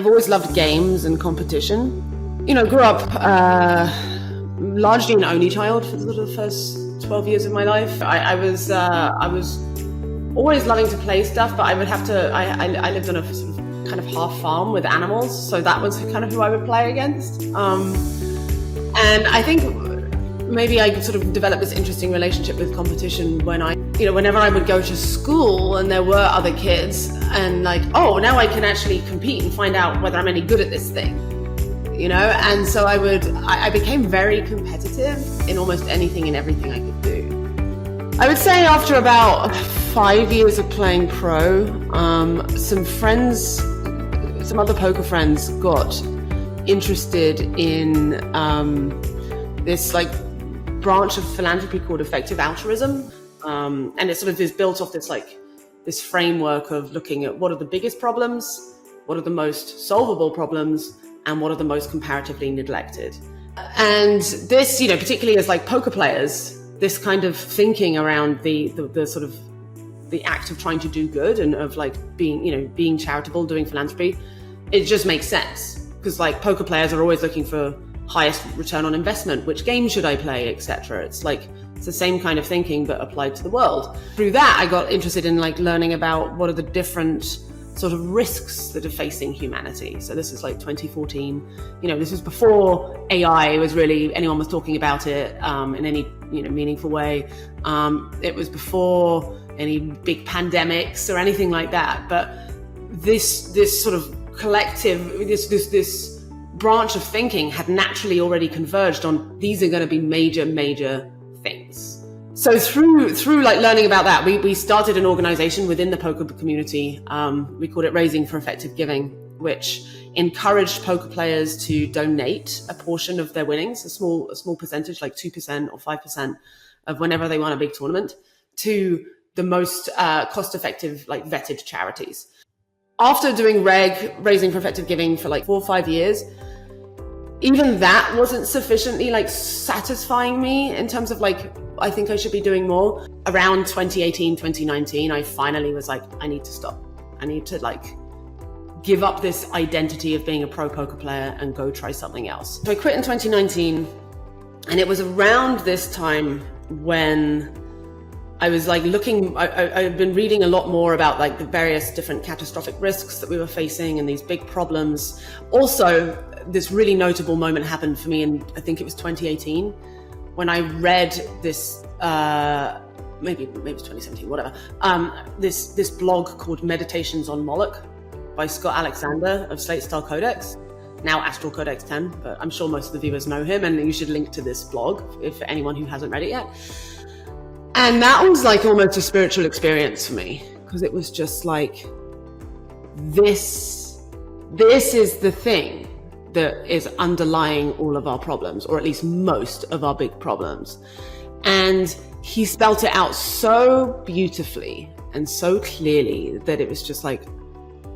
I've always loved games and competition. Grew up largely an only child for the first 12 years of my life. I was always loving to play stuff, but I lived on a sort of kind of half farm with animals, so that was kind of who I would play against. And I think maybe I sort of developed this interesting relationship with competition when whenever I would go to school and there were other kids and now I can actually compete and find out whether I'm any good at this thing, and so I became very competitive in almost anything and everything I could do. I would say after about 5 years of playing pro, some other poker friends got interested in this branch of philanthropy called effective altruism, and it sort of is built off this framework of looking at what are the biggest problems, what are the most solvable problems, and what are the most comparatively neglected. And this, particularly as poker players, this kind of thinking around the sort of the act of trying to do good and of being charitable, doing philanthropy, it just makes sense because poker players are always looking for highest return on investment, which game should I play, etc. It's the same kind of thinking but applied to the world. Through that, I got interested in learning about what are the different sort of risks that are facing humanity. So this is 2014. This was before AI was really anyone was talking about it in any meaningful way. It was before any big pandemics or anything like that. But this sort of collective, this branch of thinking had naturally already converged on these are going to be major things. So through learning about that, we started an organization within the poker community. We called it Raising for Effective Giving, which encouraged poker players to donate a portion of their winnings, a small percentage, 2% or 5% of whenever they won a big tournament, to the most cost-effective, vetted charities. After doing Raising for Effective Giving for 4 or 5 years, even that wasn't sufficiently satisfying me in terms of I think I should be doing more. Around 2018, 2019, I finally was I need to stop. I need to give up this identity of being a pro poker player and go try something else. So I quit in 2019, and it was around this time when I was looking, I've been reading a lot more about the various different catastrophic risks that we were facing and these big problems. Also, this really notable moment happened for me in, I think it was 2018, when I read this, maybe it's 2017, whatever, this blog called Meditations on Moloch by Scott Alexander of Slate Star Codex, now Astral Codex 10, but I'm sure most of the viewers know him, and you should link to this blog if anyone who hasn't read it yet. And that was almost a spiritual experience for me, because it was just this is the thing that is underlying all of our problems, or at least most of our big problems. And he spelt it out so beautifully and so clearly that it was just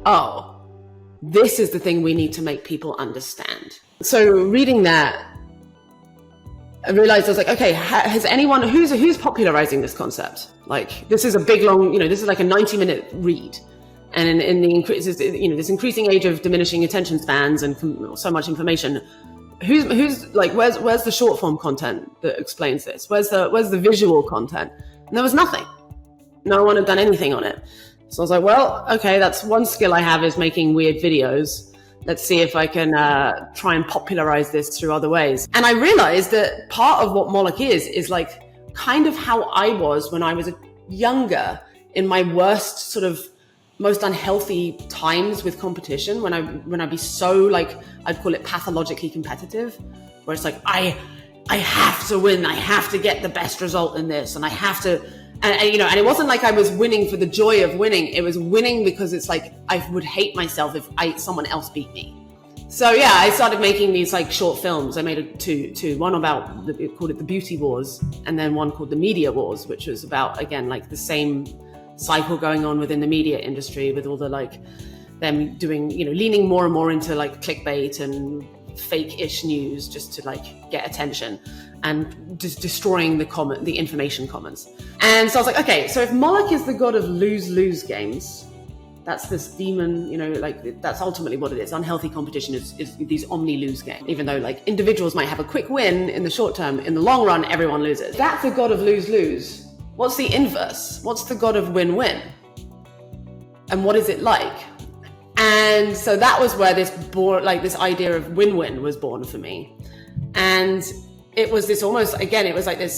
oh, this is the thing we need to make people understand. So reading that, I realized I was okay, has anyone, who's popularizing this concept? This is a big, long, this is a 90-minute read. And in this increasing age of diminishing attention spans and so much information, where's the short form content that explains this? Where's the visual content? And there was nothing. No one had done anything on it. So I was well, okay, that's one skill I have, is making weird videos. Let's see if I can try and popularize this through other ways. And I realized that part of what Moloch is kind of how I was when I was younger, in my worst sort of most unhealthy times with competition, when I'd be so I'd call it pathologically competitive, where it's I have to win, I have to get the best result in this, and I have to, and it wasn't I was winning for the joy of winning. It was winning because it's I would hate myself if someone else beat me. So yeah, I started making these short films. I made two, one about called it The Beauty Wars, and then one called The Media Wars, which was about, again, the same cycle going on within the media industry, with all the them doing, leaning more and more into clickbait and fake-ish news just to get attention, and just destroying the information commons. And so I was okay, so if Moloch is the god of lose-lose games, That's this demon, like that's ultimately what it is. Unhealthy competition is these omni-lose games. Even though like individuals might have a quick win in the short term, in the long run, everyone loses. That's the god of lose-lose. What's the inverse? What's the god of win-win? And what is it like? And so that was where this idea of win-win was born for me. And it was this almost, again, it was like a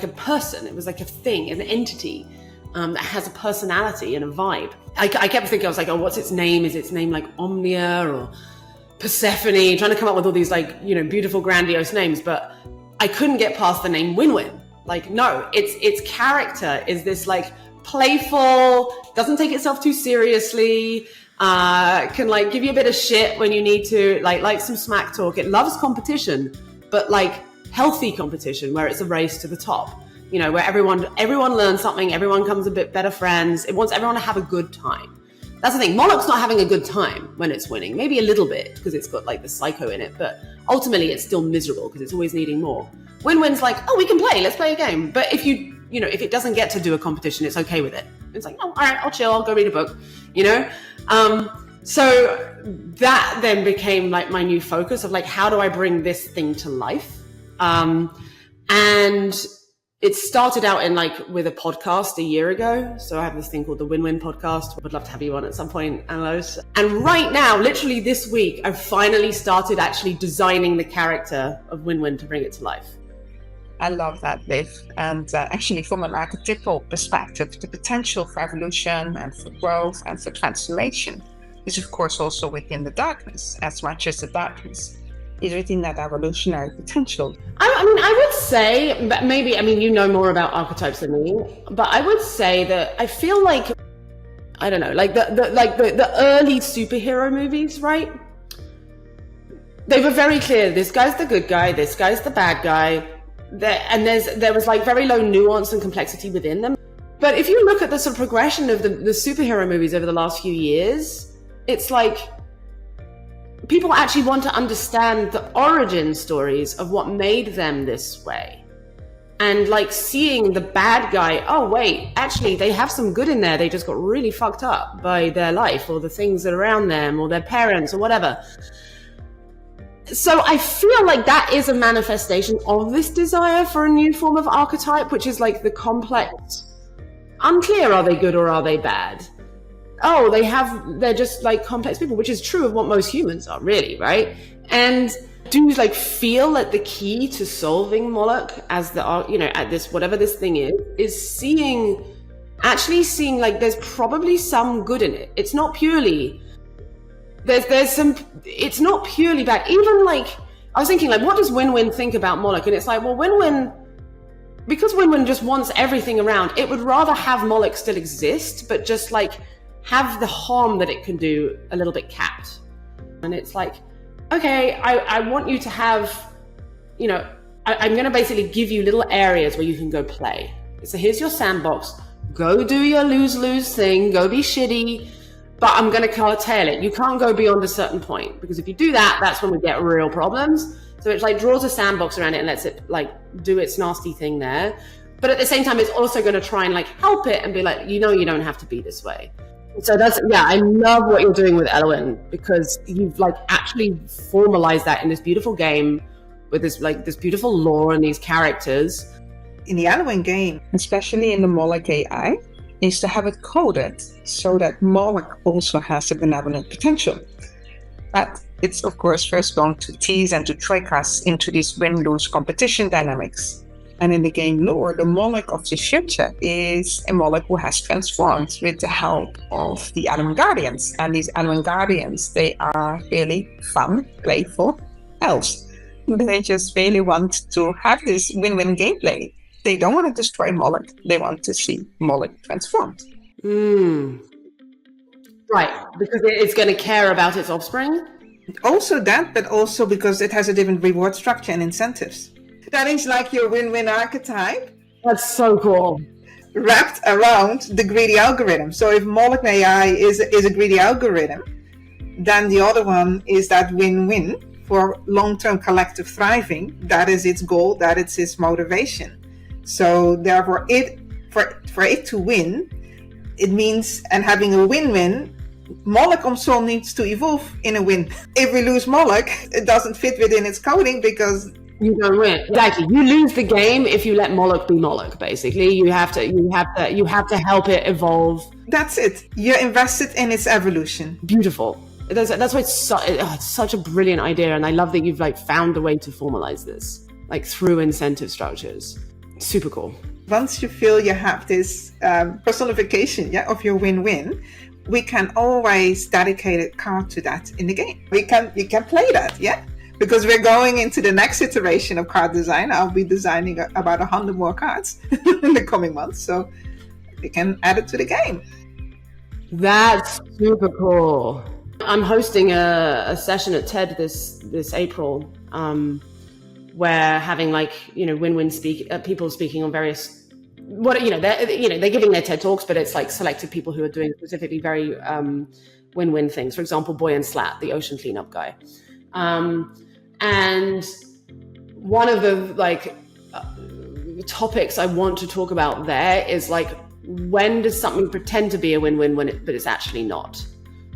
person, it was like a thing, an entity that has a personality and a vibe. I kept thinking, I was like, oh, what's its name? Is its name like Omnia or Persephone? Trying to come up with all these like, beautiful, grandiose names, but I couldn't get past the name Win-Win. Like, no, its character is this like playful, doesn't take itself too seriously, can like give you a bit of shit when you need to, like some smack talk. It loves competition, but like healthy competition where it's a race to the top. Where everyone learns something, everyone becomes a bit better friends. It wants everyone to have a good time. That's the thing. Moloch's not having a good time when it's winning. Maybe a little bit because it's got like the psycho in it, but ultimately it's still miserable because it's always needing more. Win-Win's like, oh, we can play. Let's play a game. But if if it doesn't get to do a competition, it's okay with it. It's like, oh, all right, I'll chill. I'll go read a book. So that then became like my new focus of like, how do I bring this thing to life? And it started out with a podcast a year ago. So I have this thing called the Win-Win podcast. Would love to have you on at some point, Anneloes. And right now, literally this week, I've finally started actually designing the character of Win-Win to bring it to life. I love that, Liv. And actually, from an archetypal perspective, the potential for evolution and for growth and for transformation is, of course, also within the darkness, as much as the darkness is within that evolutionary potential. I would say, but maybe, you know more about archetypes than me, but I would say that I feel like, I don't know, like the early superhero movies, right? They were very clear. This guy's the good guy. This guy's the bad guy. And there was like very low nuance and complexity within them. But if you look at the sort of progression of the superhero movies over the last few years, it's like people actually want to understand the origin stories of what made them this way. And like seeing the bad guy, oh wait, actually they have some good in there. They just got really fucked up by their life or the things that are around them or their parents or whatever. So I feel like that is a manifestation of this desire for a new form of archetype, which is like the complex, unclear, are they good or are they bad? Oh, they're just like complex people, which is true of what most humans are, really, right? And do like feel that the key to solving Moloch as at this, whatever this thing is seeing like there's probably some good in it. It's not purely, it's not purely bad. Even like, I was thinking like, what does Win-Win think about Moloch? And it's like, well, because Win-Win just wants everything around, it would rather have Moloch still exist, but just like have the harm that it can do a little bit capped. And it's like, okay, I want you to have, I'm going to basically give you little areas where you can go play. So here's your sandbox. Go do your lose-lose thing. Go be shitty. But I'm going to curtail it. You can't go beyond a certain point, because if you do that, that's when we get real problems. So it like draws a sandbox around it and lets it like do its nasty thing there. But at the same time, it's also going to try and like help it and be like, you don't have to be this way. So I love what you're doing with Elowyn, because you've like actually formalized that in this beautiful game with this beautiful lore and these characters. In the Elowyn game, especially in the Moloch AI, is to have it coded so that Moloch also has a benevolent potential. But it's of course first going to tease and to trick us into these win-lose competition dynamics. And in the game lore, the Moloch of the future is a Moloch who has transformed with the help of the Elowyn Guardians. And these Elowyn Guardians, they are really fun, playful elves. They just really want to have this win-win gameplay. They don't want to destroy Moloch. They want to see Moloch transformed. Right, because it's going to care about its offspring? Also that, but also because it has a different reward structure and incentives. That is like your win-win archetype. That's so cool. Wrapped around the greedy algorithm. So if Moloch AI is a greedy algorithm, then the other one is that win-win for long-term collective thriving. That is its goal. That is its motivation. So therefore, for it to win, It means, and having a win-win, Moloch also needs to evolve in a win. If we lose Moloch, it doesn't fit within its coding because you don't win. Exactly. You lose the game if you let Moloch be Moloch, basically. You have to help it evolve. That's it. You're invested in its evolution. Beautiful. That's why it's such a brilliant idea, and I love that you've found a way to formalize this, through incentive structures. Super cool. Once you feel you have this personification of your win-win, we can always dedicate a card to that in the game. You can play that, because we're going into the next iteration of card design. I'll be designing about 100 more cards in the coming months, so you can add it to the game. That's super cool. I'm hosting a session at TED this April, where having win-win people speaking on various they're giving their TED Talks, but it's selected people who are doing specifically very win-win things. For example, Boy and Slat, the ocean cleanup guy. And one of the topics I want to talk about there is when does something pretend to be a win-win but it's actually not?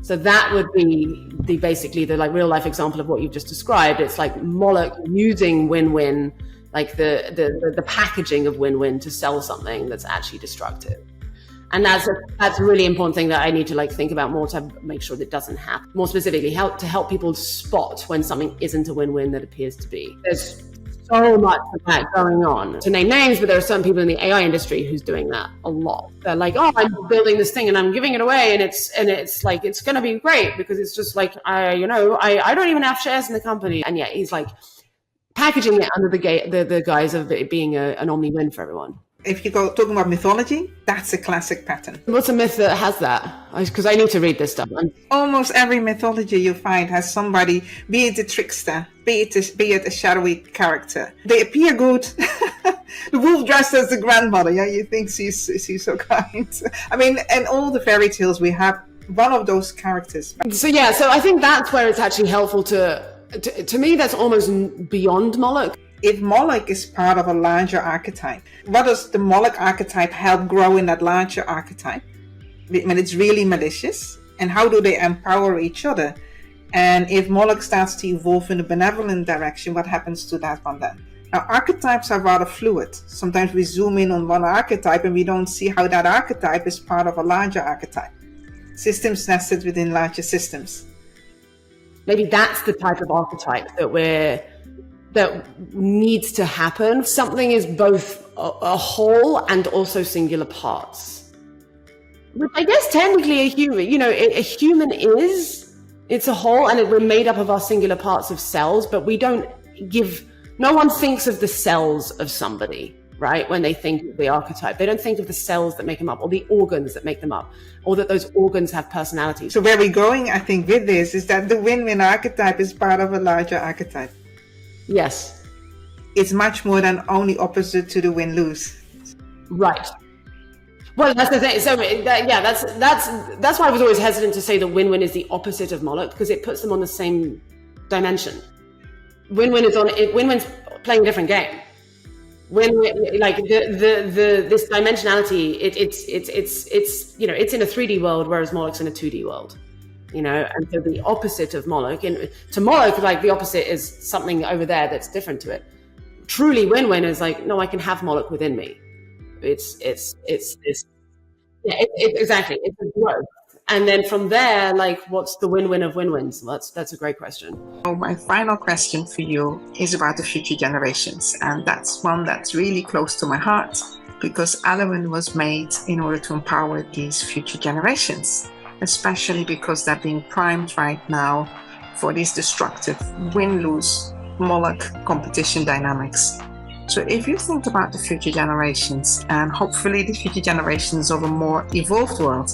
So that would be basically the real life example of what you've just described. It's Moloch using win-win, the packaging of win-win to sell something that's actually destructive. And that's a really important thing that I need to think about more to make sure that doesn't happen. More specifically, to help people spot when something isn't a win-win that appears to be. There's so much of that going on. To name names, but there are some people in the AI industry who's doing that a lot. They're I'm building this thing and I'm giving it away, and it's going to be great because it's just I don't even have shares in the company, and yet he's packaging it under the guise of it being an omni-win for everyone. If you go talking about mythology, that's a classic pattern. What's a myth that has that? Because I need to read this stuff. Almost every mythology you find has somebody, be it a trickster, be it a shadowy character. They appear good. The wolf dressed as the grandmother, you think she's so kind. I mean, in all the fairy tales we have one of those characters. So I think that's where it's actually helpful to me, that's almost beyond Moloch. If Moloch is part of a larger archetype, what does the Moloch archetype help grow in that larger archetype when it's really malicious? And how do they empower each other? And if Moloch starts to evolve in a benevolent direction, what happens to that one then? Now, archetypes are rather fluid. Sometimes we zoom in on one archetype and we don't see how that archetype is part of a larger archetype. Systems nested within larger systems. Maybe that's the type of archetype that needs to happen. Something is both a whole and also singular parts. Which I guess technically a human it's a whole, and we're made up of our singular parts of cells, but no one thinks of the cells of somebody, right? When they think of the archetype, they don't think of the cells that make them up or the organs that make them up, or that those organs have personalities. So where we're going, I think, with this is that the win-win archetype is part of a larger archetype. Yes. It's much more than only opposite to the win-lose. Right. Well, that's the thing. So that's why I was always hesitant to say that win-win is the opposite of Moloch, because it puts them on the same dimension. Win-win's playing a different game. This dimensionality, it's in a 3D world, whereas Moloch's in a 2D world. And so the opposite of Moloch, to Moloch, the opposite is something over there that's different to it. Truly, win-win is no, I can have Moloch within me. Exactly. It's a growth. And then from there, what's the win-win of win-wins? That's a great question. Oh, my final question for you is about the future generations. And that's one that's really close to my heart, because Elowyn was made in order to empower these future generations, especially because they're being primed right now for these destructive win-lose Moloch competition dynamics. So if you think about the future generations, and hopefully the future generations of a more evolved world,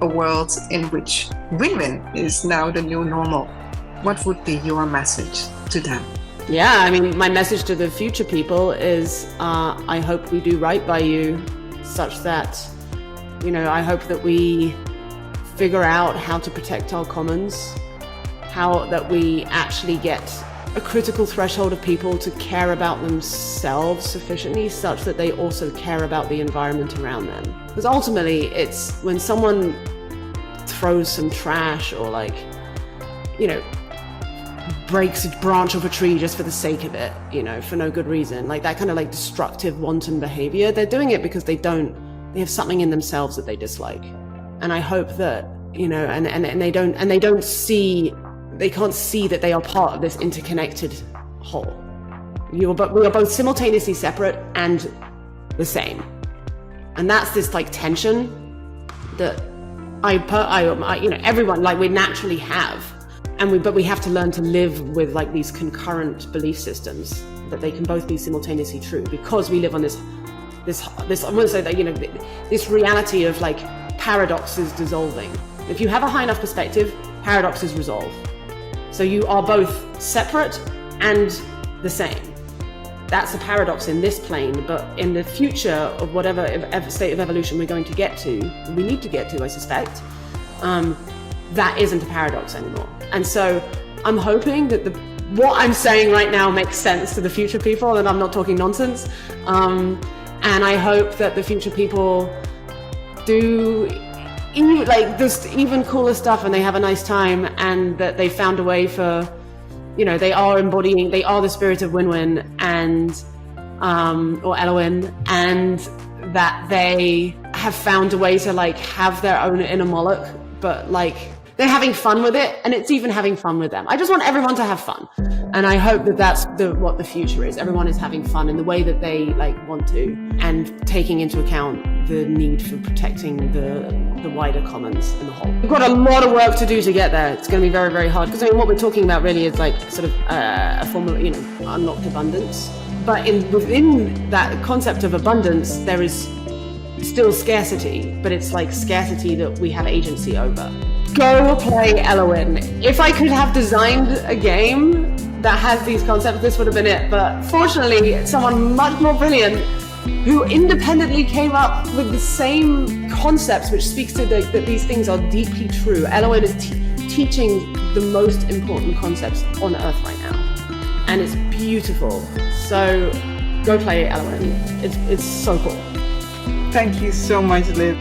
a world in which win-win is now the new normal, what would be your message to them? Yeah, my message to the future people is I hope we do right by you, such that, I hope that we figure out how to protect our commons, how that we actually get a critical threshold of people to care about themselves sufficiently such that they also care about the environment around them. Because ultimately, it's when someone throws some trash or like, you know, breaks a branch off a tree just for the sake of it, you know, for no good reason, like that kind of like destructive, wanton behavior, they're doing it because they have something in themselves that they dislike. And I hope that, you know, and they can't see that they are part of this interconnected whole. We are both simultaneously separate and the same. And that's this like tension that I you know, everyone, like we naturally have. But we have to learn to live with like these concurrent belief systems that they can both be simultaneously true, because we live on this I want to say that, you know, this reality of like paradoxes dissolving. If you have a high enough perspective, paradoxes resolve. So you are both separate and the same. That's a paradox in this plane, but in the future of whatever state of evolution we're going to get to, we need to get to, I suspect, that isn't a paradox anymore. And so I'm hoping that what I'm saying right now makes sense to the future people, and I'm not talking nonsense. And I hope that the future people do even cooler stuff, and they have a nice time, and that they found a way for, you know, they are the spirit of Win-Win and or Elowyn, and that they have found a way to like have their own inner Moloch, but like they're having fun with it, and it's even having fun with them. I just want everyone to have fun, and I hope that that's what the future is. Everyone is having fun in the way that they like want to, and taking into account the need for protecting the wider commons in the whole. We've got a lot of work to do to get there. It's going to be very, very hard, because I mean, what we're talking about really is like sort of a form of, you know, unlocked abundance. But within that concept of abundance, there is still scarcity, but it's like scarcity that we have agency over. Go play Elowyn. If I could have designed a game that has these concepts, this would have been it. But fortunately, someone much more brilliant who independently came up with the same concepts, which speaks to that these things are deeply true. Elowyn is teaching the most important concepts on Earth right now, and it's beautiful. So go play Elowyn. It's so cool. Thank you so much, Liv.